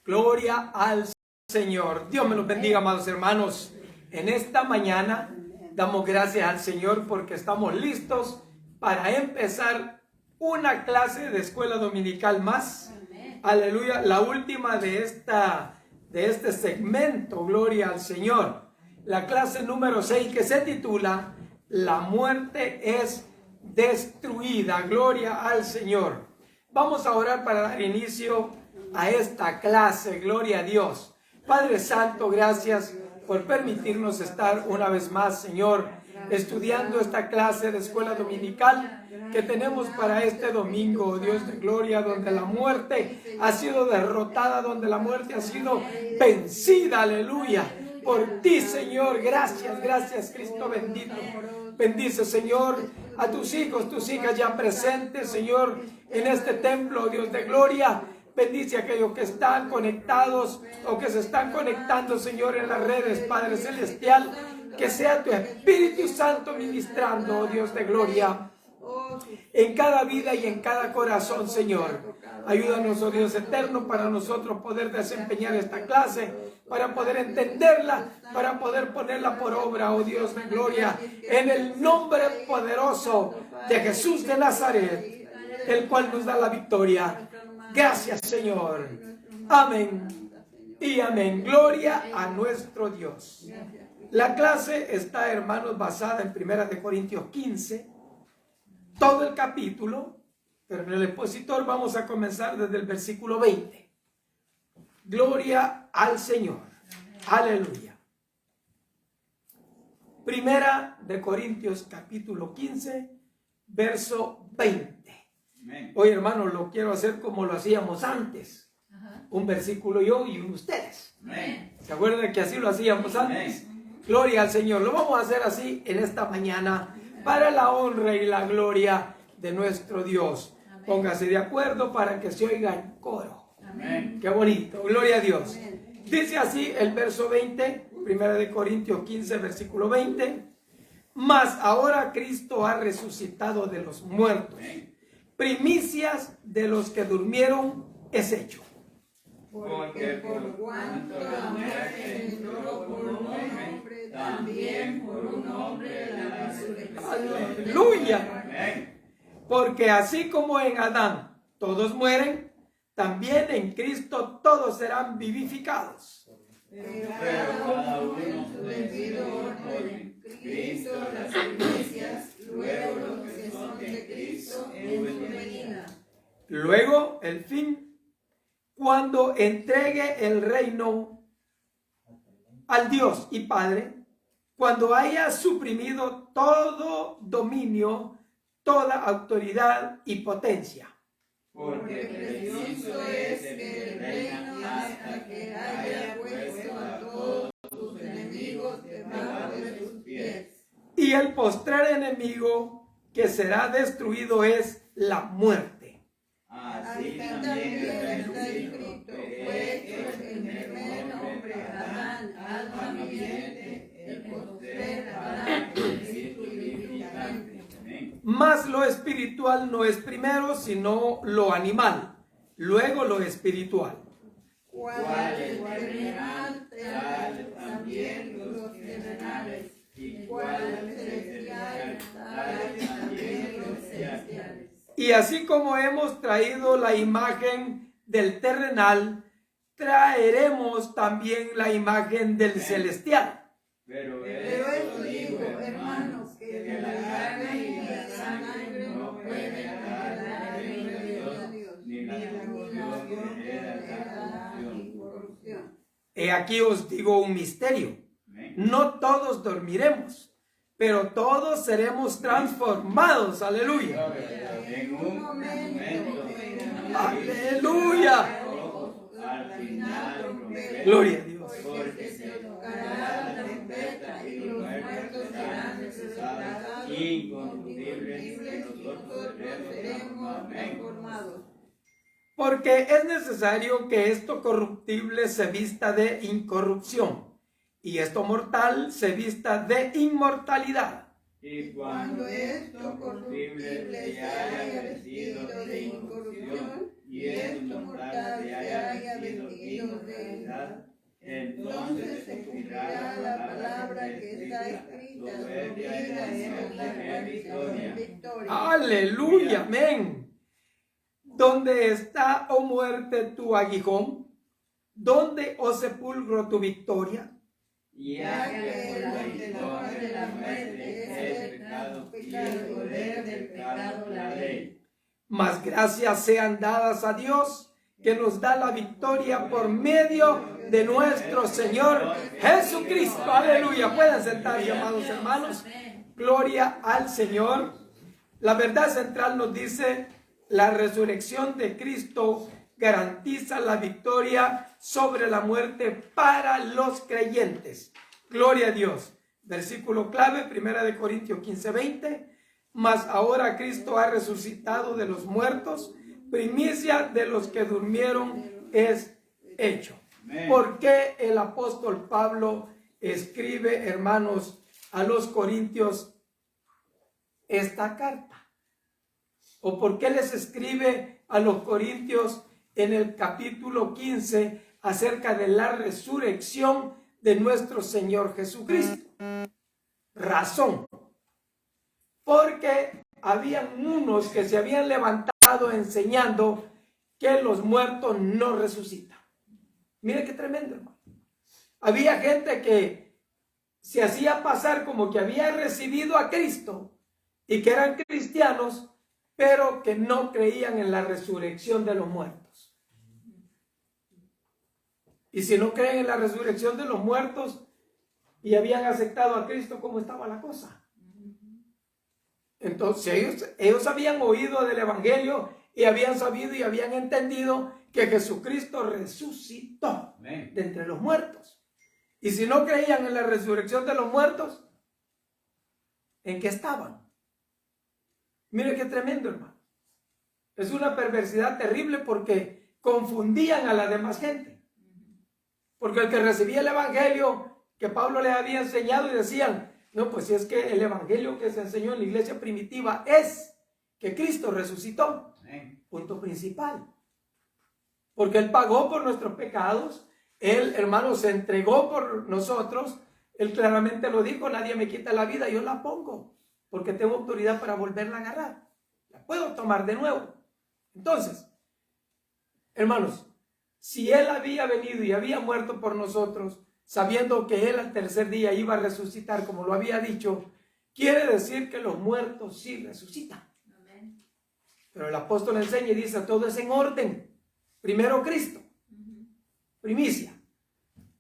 Gloria al Señor. Dios me los bendiga, amados hermanos. En esta mañana damos gracias al Señor porque estamos listos para empezar una clase de escuela dominical más. Aleluya, la última de este segmento. Gloria al Señor. La clase número 6 que se titula La muerte es destruida. Gloria al Señor. Vamos a orar para dar inicio a esta clase. Gloria a Dios. Padre Santo, gracias por permitirnos estar una vez más, Señor, estudiando esta clase de escuela dominical que tenemos para este domingo, Dios de gloria, donde la muerte ha sido derrotada, donde la muerte ha sido vencida, aleluya, por ti, Señor. Gracias, gracias, Cristo bendito. Bendice, Señor, a tus hijos, tus hijas ya presentes, Señor, en este templo, Dios de gloria. Bendice a aquellos que están conectados o que se están conectando, Señor, en las redes, Padre Celestial. Que sea tu Espíritu Santo ministrando, oh Dios de gloria, en cada vida y en cada corazón, Señor. Ayúdanos, oh Dios eterno, para nosotros poder desempeñar esta clase, para poder entenderla, para poder ponerla por obra, oh Dios de gloria, en el nombre poderoso de Jesús de Nazaret, el cual nos da la victoria. Gracias, Señor. Amén y amén. Gloria a nuestro Dios. La clase está, hermanos, basada en 1 Corintios 15, todo el capítulo, pero en el expositor vamos a comenzar desde el versículo 20. Gloria al Señor. Aleluya. 1 Corintios capítulo 15, verso 20. Hoy, hermanos, lo quiero hacer como lo hacíamos antes. Un versículo yo y uno ustedes. ¿Se acuerdan que así lo hacíamos antes? Gloria al Señor. Lo vamos a hacer así en esta mañana para la honra y la gloria de nuestro Dios. Póngase de acuerdo para que se oiga el coro. Qué bonito. Gloria a Dios. Dice así el verso 20, 1 Corintios 15, versículo 20. Mas ahora Cristo ha resucitado de los muertos. Primicias de los que durmieron es hecho. Porque por cuanto la muerte entró por un hombre, también por un hombre la resurrección. Aleluya. Porque así como en Adán todos mueren, también en Cristo todos serán vivificados. Pero cada uno en su debido orden. Cristo las primicias, luego los que son de Cristo en su venida. Luego el fin, cuando entregue el reino al Dios y Padre, cuando haya suprimido todo dominio, toda autoridad y potencia. Porque preciso es que el reino hasta que haya puesto a todos sus enemigos debajo de sus pies. Y el postrer enemigo que será destruido es la muerte. Así también está escrito, fue hecho el primer hombre Adán, alma viviente, el postrer Adán, espíritu vivificante. Mas lo espiritual no es primero, sino lo animal, luego lo espiritual. ¿Cuál es el terrenal? Tal también los terrenales. ¿Y cuál es el celestial? Tal también los celestiales. Y así como hemos traído la imagen del terrenal, traeremos también la imagen del celestial. Pero esto digo, hermanos, que la carne y la sangre no pueden agradar al reino de Dios, ni la corrupción hereda la incorrupción. He aquí os digo un misterio. No todos dormiremos, pero todos seremos transformados. Aleluya. En un momento, Aleluya. al final trompeta, Gloria a Dios. porque se tocará la trompeta y los muertos serán resucitados incorruptibles, nosotros seremos transformados. Porque es necesario que esto corruptible se vista de incorrupción y esto mortal se vista de inmortalidad. Y cuando esto corruptible se haya vestido de incorrupción y esto mortal se haya vestido Dios de Israel. Entonces se cumplirá la palabra que está escrita, su vida es la victoria. Aleluya, amén. ¿Dónde está, oh muerte, tu aguijón? ¿Dónde, oh sepulcro, tu victoria? Ya que el vencedor de la muerte es el pecado y el poder del pecado la ley. Mas gracias sean dadas a Dios, que nos da la victoria por medio de nuestro Señor Jesucristo. Aleluya. Pueden sentarse, amados hermanos. Gloria al Señor. La verdad central nos dice: la resurrección de Cristo garantiza la victoria sobre la muerte para los creyentes. Gloria a Dios. Versículo clave, 1 Corintios 15:20. Mas ahora Cristo ha resucitado de los muertos, primicia de los que durmieron es hecho. ¿Por qué el apóstol Pablo escribe, hermanos, a los corintios esta carta? ¿O por qué les escribe a los corintios en el capítulo 15 acerca de la resurrección de nuestro Señor Jesucristo? Razón. Porque habían unos que se habían levantado enseñando que los muertos no resucitan. Mire qué tremendo, hermano. Había gente que se hacía pasar como que había recibido a Cristo y que eran cristianos, pero que no creían en la resurrección de los muertos. Y si no creen en la resurrección de los muertos y habían aceptado a Cristo, ¿cómo estaba la cosa? Entonces ellos habían oído del Evangelio y habían sabido y habían entendido que Jesucristo resucitó de entre los muertos. Y si no creían en la resurrección de los muertos, ¿en qué estaban? Mire qué tremendo, hermano. Es una perversidad terrible porque confundían a la demás gente. Porque el que recibía el Evangelio que Pablo les había enseñado y decían: no, pues si es que el evangelio que se enseñó en la iglesia primitiva es que Cristo resucitó. Punto principal. Porque Él pagó por nuestros pecados. Él, hermano, se entregó por nosotros. Él claramente lo dijo: nadie me quita la vida, yo la pongo. Porque tengo autoridad para volverla a agarrar. La puedo tomar de nuevo. Entonces, hermanos, si Él había venido y había muerto por nosotros, sabiendo que Él al tercer día iba a resucitar, como lo había dicho, quiere decir que los muertos sí resucitan. Amén. Pero el apóstol enseña y dice: todo es en orden. Primero Cristo, primicia.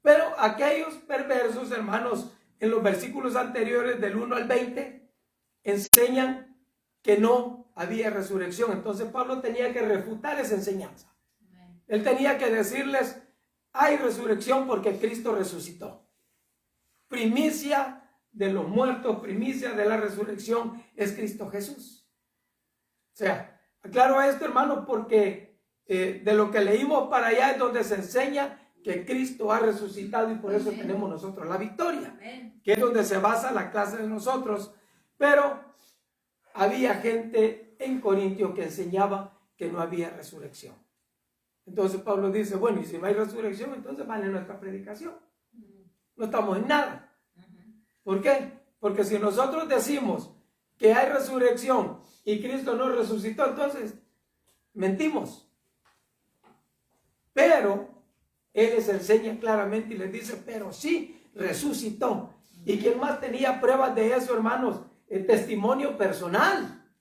Pero aquellos perversos, hermanos, en los versículos anteriores del 1 al 20, enseñan que no había resurrección. Entonces Pablo tenía que refutar esa enseñanza. Amén. Él tenía que decirles: hay resurrección porque Cristo resucitó. Primicia de los muertos, primicia de la resurrección es Cristo Jesús. O sea, aclaro esto, hermano, porque de lo que leímos para allá es donde se enseña que Cristo ha resucitado y por eso tenemos nosotros la victoria, que es donde se basa la clase de nosotros. Pero había gente en Corintios que enseñaba que no había resurrección. Entonces Pablo dice: bueno, y si no hay resurrección, entonces vale nuestra predicación. No estamos en nada. ¿Por qué? Porque si nosotros decimos que hay resurrección y Cristo no resucitó, entonces mentimos. Pero Él les enseña claramente y les dice: pero sí resucitó. ¿Y quién más tenía pruebas de eso, hermanos? El testimonio personal.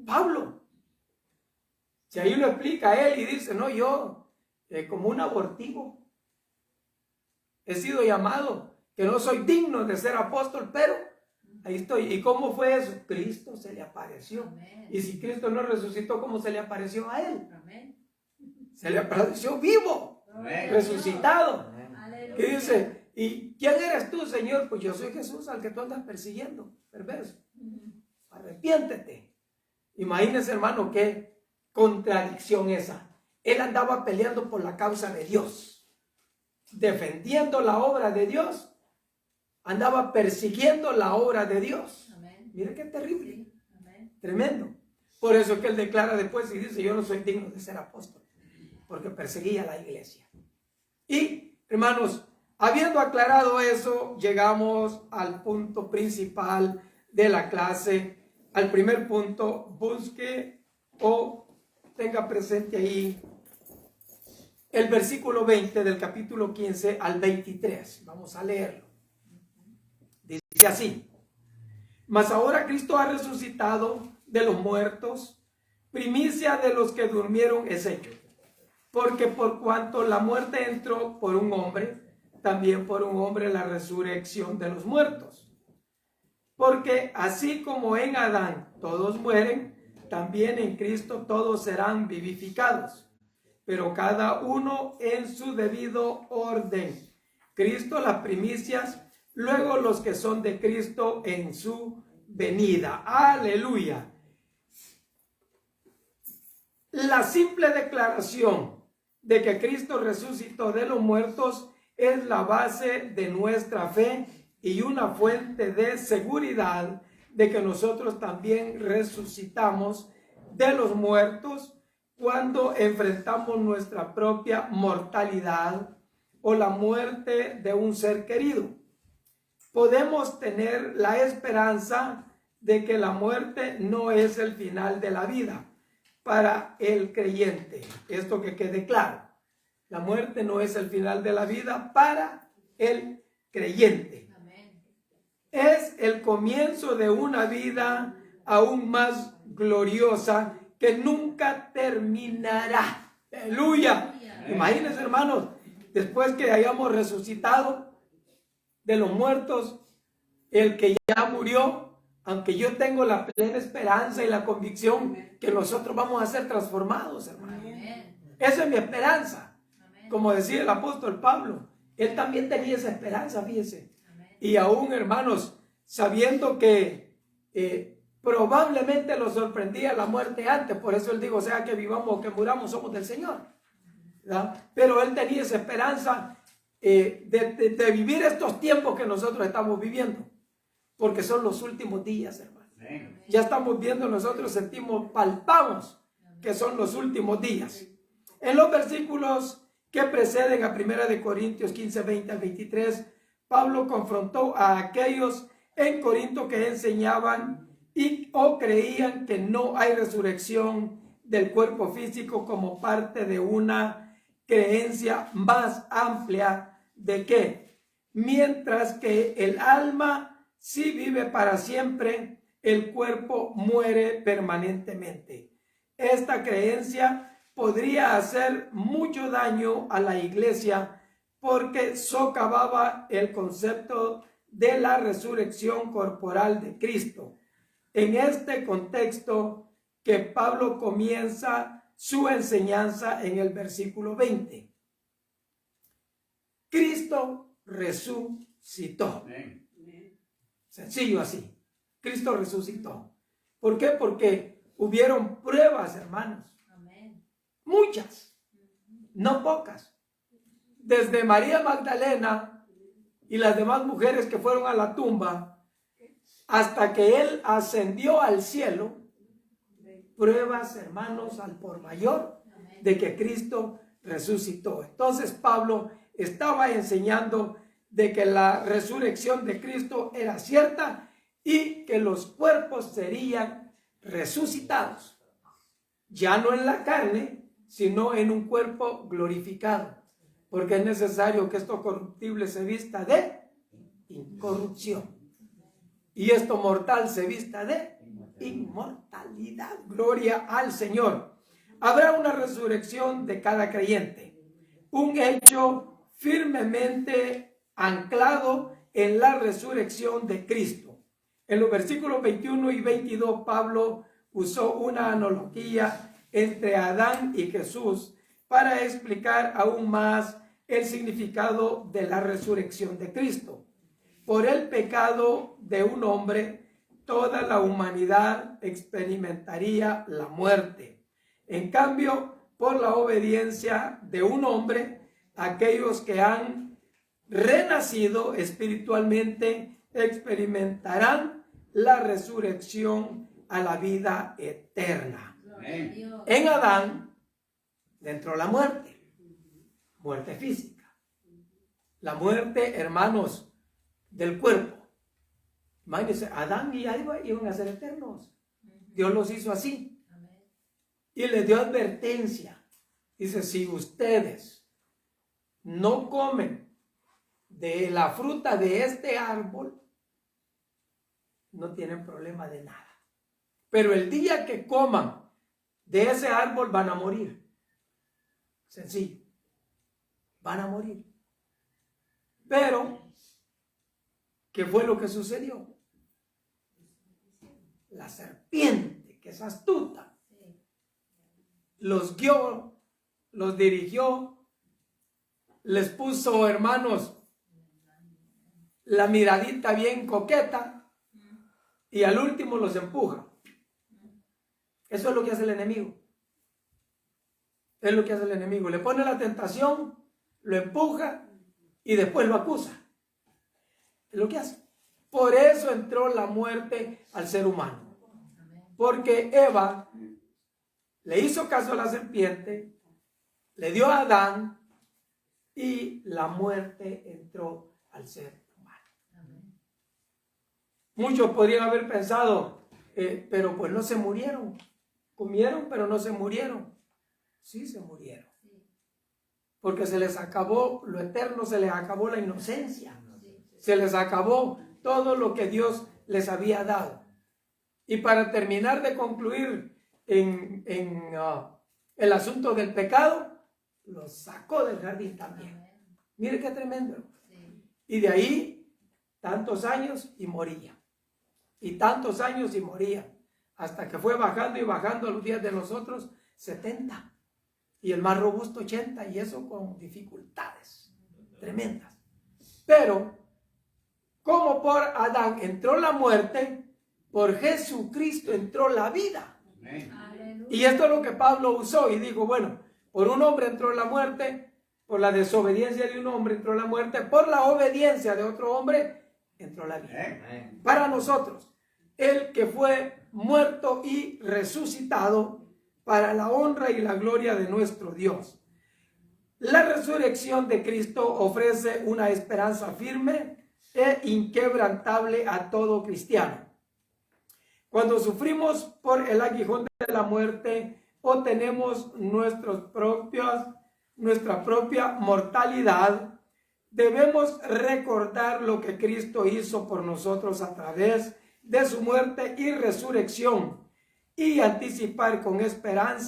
Pablo. Si ahí lo explica él y dice: no, yo como un abortivo he sido llamado, que no soy digno de ser apóstol, pero ahí estoy. ¿Y cómo fue eso? Cristo se le apareció. Amén. Y si Cristo no resucitó, ¿cómo se le apareció a él? Amén. Se le apareció vivo. Amén. Resucitado. Amén. ¿Qué dice? ¿Y quién eres tú, Señor? Pues yo soy Jesús al que tú andas persiguiendo, perverso. Arrepiéntete. Imagínense, hermano, qué contradicción esa. Él andaba peleando por la causa de Dios, defendiendo la obra de Dios, andaba persiguiendo la obra de Dios. Amén. Mira qué terrible. Amén. Tremendo. Por eso es que él declara después y dice: yo no soy digno de ser apóstol, porque perseguía a la iglesia. Y, hermanos, habiendo aclarado eso, llegamos al punto principal de la clase, al primer punto. Busque o tenga presente ahí el versículo 20 del capítulo 15 al 23. Vamos a leerlo. Dice así: mas ahora Cristo ha resucitado de los muertos, primicia de los que durmieron es hecho. Porque por cuanto la muerte entró por un hombre, también por un hombre la resurrección de los muertos. Porque así como en Adán todos mueren, también en Cristo todos serán vivificados, pero cada uno en su debido orden. Cristo las primicias, luego los que son de Cristo en su venida. Aleluya. La simple declaración de que Cristo resucitó de los muertos es la base de nuestra fe y una fuente de seguridad de que nosotros también resucitamos de los muertos cuando enfrentamos nuestra propia mortalidad o la muerte de un ser querido. Podemos tener la esperanza de que la muerte no es el final de la vida para el creyente. Esto que quede claro. La muerte no es el final de la vida para el creyente. Es el comienzo de una vida aún más gloriosa que nunca terminará. Aleluya. Imagínense, hermanos, después que hayamos resucitado de los muertos, el que ya murió, aunque yo tengo la plena esperanza y la convicción que nosotros vamos a ser transformados, hermanos. Esa es mi esperanza. Como decía el apóstol Pablo, él también tenía esa esperanza, fíjense. Y aún, hermanos, sabiendo que probablemente lo sorprendía la muerte antes, por eso él dijo, sea que vivamos o que muramos, somos del Señor, ¿verdad? Pero él tenía esa esperanza de vivir estos tiempos que nosotros estamos viviendo, porque son los últimos días, hermano. Ya estamos viendo, nosotros sentimos, palpamos que son los últimos días. En los versículos que preceden a 1 Corintios 15, 20 al 23, Pablo confrontó a aquellos en Corinto que enseñaban o creían que no hay resurrección del cuerpo físico como parte de una creencia más amplia de que, mientras que el alma sí vive para siempre, el cuerpo muere permanentemente. Esta creencia podría hacer mucho daño a la iglesia porque socavaba el concepto de la resurrección corporal de Cristo. En este contexto que Pablo comienza su enseñanza en el versículo 20. Cristo resucitó. Sencillo así. Cristo resucitó. ¿Por qué? Porque hubieron pruebas, hermanos. Muchas, no pocas. Desde María Magdalena y las demás mujeres que fueron a la tumba hasta que él ascendió al cielo, pruebas, hermanos, al por mayor de que Cristo resucitó. Entonces Pablo estaba enseñando de que la resurrección de Cristo era cierta y que los cuerpos serían resucitados, ya no en la carne, sino en un cuerpo glorificado, porque es necesario que esto corruptible se vista de incorrupción y esto mortal se vista de inmortalidad. Gloria al Señor. Habrá una resurrección de cada creyente, un hecho firmemente anclado en la resurrección de Cristo. En los versículos 21 y 22 Pablo usó una analogía entre Adán y Jesús para explicar aún más el significado de la resurrección de Cristo. Por el pecado de un hombre, toda la humanidad experimentaría la muerte. En cambio, por la obediencia de un hombre, aquellos que han renacido espiritualmente experimentarán la resurrección a la vida eterna. En Adán, dentro de la muerte física. La muerte, hermanos, del cuerpo. Imagínense, Adán y Eva iban a ser eternos. Dios los hizo así. Y les dio advertencia. Dice, si ustedes no comen de la fruta de este árbol, no tienen problema de nada. Pero el día que coman de ese árbol van a morir. Sencillo. Van a morir. Pero, ¿qué fue lo que sucedió? La serpiente, que es astuta, los guió, los dirigió, les puso, hermanos, la miradita bien coqueta y al último los empuja. Eso es lo que hace el enemigo. Es lo que hace el enemigo. Le pone la tentación, lo empuja y después lo acusa. Es lo que hace. Por eso entró la muerte al ser humano. Porque Eva le hizo caso a la serpiente, le dio a Adán y la muerte entró al ser humano. Muchos podrían haber pensado, pero pues no se murieron. Comieron, pero no se murieron. Sí se murieron. Porque se les acabó lo eterno, se les acabó la inocencia. Se les acabó todo lo que Dios les había dado. Y para terminar de concluir en el asunto del pecado, los sacó del jardín también. Mire qué tremendo. Y de ahí, tantos años y moría. Y tantos años y moría. Hasta que fue bajando y bajando a los días de nosotros, 70. Y el más robusto 80. Y eso con dificultades tremendas. Pero, como por Adán entró la muerte, por Jesucristo entró la vida. Amén. Y esto es lo que Pablo usó y dijo, bueno, por un hombre entró la muerte, por la desobediencia de un hombre entró la muerte, por la obediencia de otro hombre entró la vida. Amén. Para nosotros, el que fue muerto y resucitado para la honra y la gloria de nuestro Dios. La resurrección de Cristo ofrece una esperanza firme e inquebrantable a todo cristiano. Cuando sufrimos por el aguijón de la muerte o tenemos nuestra propia mortalidad, debemos recordar lo que Cristo hizo por nosotros a través de su muerte y resurrección y anticipar con esperanza